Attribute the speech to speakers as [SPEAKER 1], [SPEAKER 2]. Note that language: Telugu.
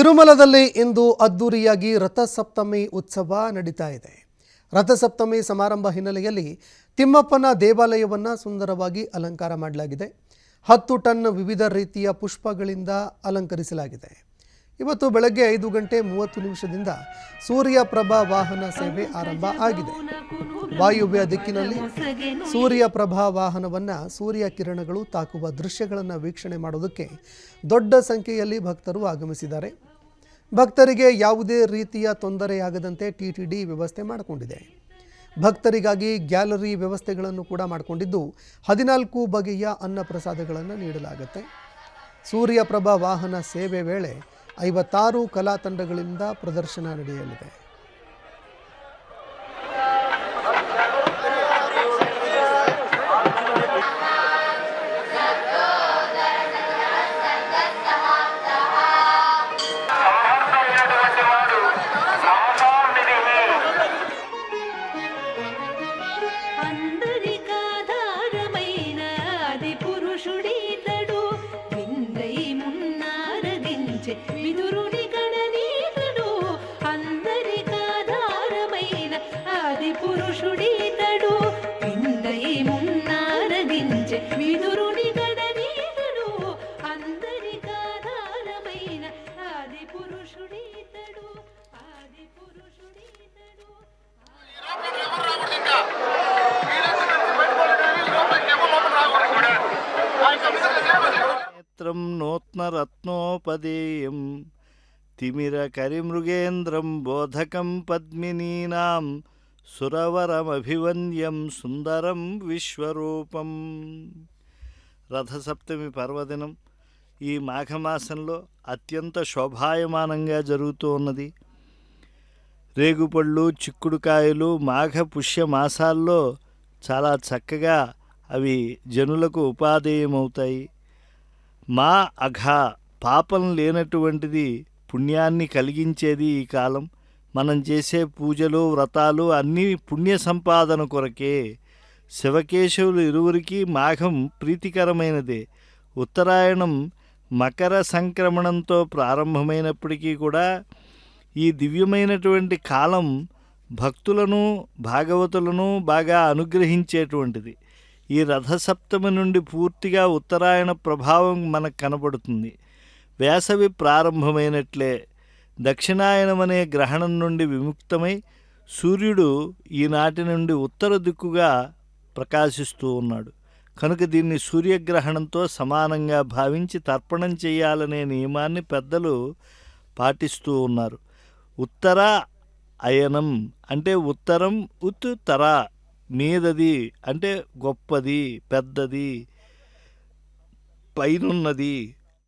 [SPEAKER 1] ತಿರುಮಲದಲ್ಲಿ ಇಂದು ಅದ್ದೂರಿಯಾಗಿ ರಥಸಪ್ತಮಿ ಉತ್ಸವ ನಡೀತಾ ಇದೆ. ರಥಸಪ್ತಮಿ ಸಮಾರಂಭ ಹಿನ್ನೆಲೆಯಲ್ಲಿ ತಿಮ್ಮಪ್ಪನ ದೇವಾಲಯವನ್ನು ಸುಂದರವಾಗಿ ಅಲಂಕಾರ ಮಾಡಲಾಗಿದೆ. 10 ಟನ್ ವಿವಿಧ ರೀತಿಯ ಪುಷ್ಪಗಳಿಂದ ಅಲಂಕರಿಸಲಾಗಿದೆ. ಇವತ್ತು ಬೆಳಗ್ಗೆ 5:30 ಸೂರ್ಯಪ್ರಭಾ ವಾಹನ ಸೇವೆ ಆರಂಭ ಆಗಿದೆ. ವಾಯುವ್ಯ ದಿಕ್ಕಿನಲ್ಲಿ ಸೂರ್ಯಪ್ರಭಾ ವಾಹನವನ್ನು ಸೂರ್ಯ ಕಿರಣಗಳು ತಾಕುವ ದೃಶ್ಯಗಳನ್ನು ವೀಕ್ಷಣೆ ಮಾಡೋದಕ್ಕೆ ದೊಡ್ಡ ಸಂಖ್ಯೆಯಲ್ಲಿ ಭಕ್ತರು ಆಗಮಿಸಿದ್ದಾರೆ. ಭಕ್ತರಿಗೆ ಯಾವುದೇ ರೀತಿಯ ತೊಂದರೆಯಾಗದಂತೆ ಟಿಟಿಡಿ ವ್ಯವಸ್ಥೆ ಮಾಡಿಕೊಂಡಿದೆ. ಭಕ್ತರಿಗಾಗಿ ಗ್ಯಾಲರಿ ವ್ಯವಸ್ಥೆಗಳನ್ನು ಕೂಡ ಮಾಡಿಕೊಂಡಿದ್ದು 14 ಬಗೆಯ ಅನ್ನ ಪ್ರಸಾದಗಳನ್ನು ನೀಡಲಾಗುತ್ತೆ. ಸೂರ್ಯಪ್ರಭಾ ವಾಹನ ಸೇವೆ ವೇಳೆ 56 ಕಲಾ ತಂಡಗಳಿಂದ ಪ್ರದರ್ಶನ ನಡೆಯಲಿದೆ.
[SPEAKER 2] విదురుని గణనీతుడు అందరికాధారమైన ఆది పురుషుడీతడు పిండై మున్నారగించే విదురుని గణనీతుడు అందరికాధారమైన ఆది పురుషుడీతడు ఆది పురుషుడీతడు
[SPEAKER 3] నూత్నరత్నోపదేయం తిమిరకరిమృగేంద్రం బోధకం పద్మినీనాం సురవరమభివంద్యం సుందరం విశ్వరూపం. రథసప్తమి పర్వదినం ఈ మాఘమాసంలో అత్యంత శోభాయమానంగా జరుగుతూ ఉన్నది. రేగుపళ్ళు, చిక్కుడుకాయలు మాఘ పుష్య మాసాల్లో చాలా చక్కగా అవి జనులకు ఉపాదేయమవుతాయి. మా అఘ పాపం లేనటువంటిది పుణ్యాన్ని కలిగించేది ఈ కాలం. మనం చేసే పూజలు వ్రతాలు అన్నీ పుణ్య సంపాదన కొరకే. శివకేశవులు ఇరువురికి మాఘం ప్రీతికరమైనదే. ఉత్తరాయణం మకర సంక్రమణంతో ప్రారంభమైనప్పటికీ కూడా ఈ దివ్యమైనటువంటి కాలం భక్తులను భాగవతులను బాగా అనుగ్రహించేటువంటిది. ఈ రథసప్తమి నుండి పూర్తిగా ఉత్తరాయణ ప్రభావం మనకు కనబడుతుంది. వేసవి ప్రారంభమైనట్లే దక్షిణాయనం అనే గ్రహణం నుండి విముక్తమై సూర్యుడు ఈనాటి నుండి ఉత్తర దిక్కుగా ప్రకాశిస్తూ ఉన్నాడు. కనుక దీన్ని సూర్యగ్రహణంతో సమానంగా భావించి తర్పణం చేయాలనే నియమాన్ని పెద్దలు పాటిస్తూ ఉన్నారు. ఉత్తర అయనం అంటే ఉత్తరం, ఉత్తర మీదది అంటే గొప్పది, పెద్దది, పైనున్నది,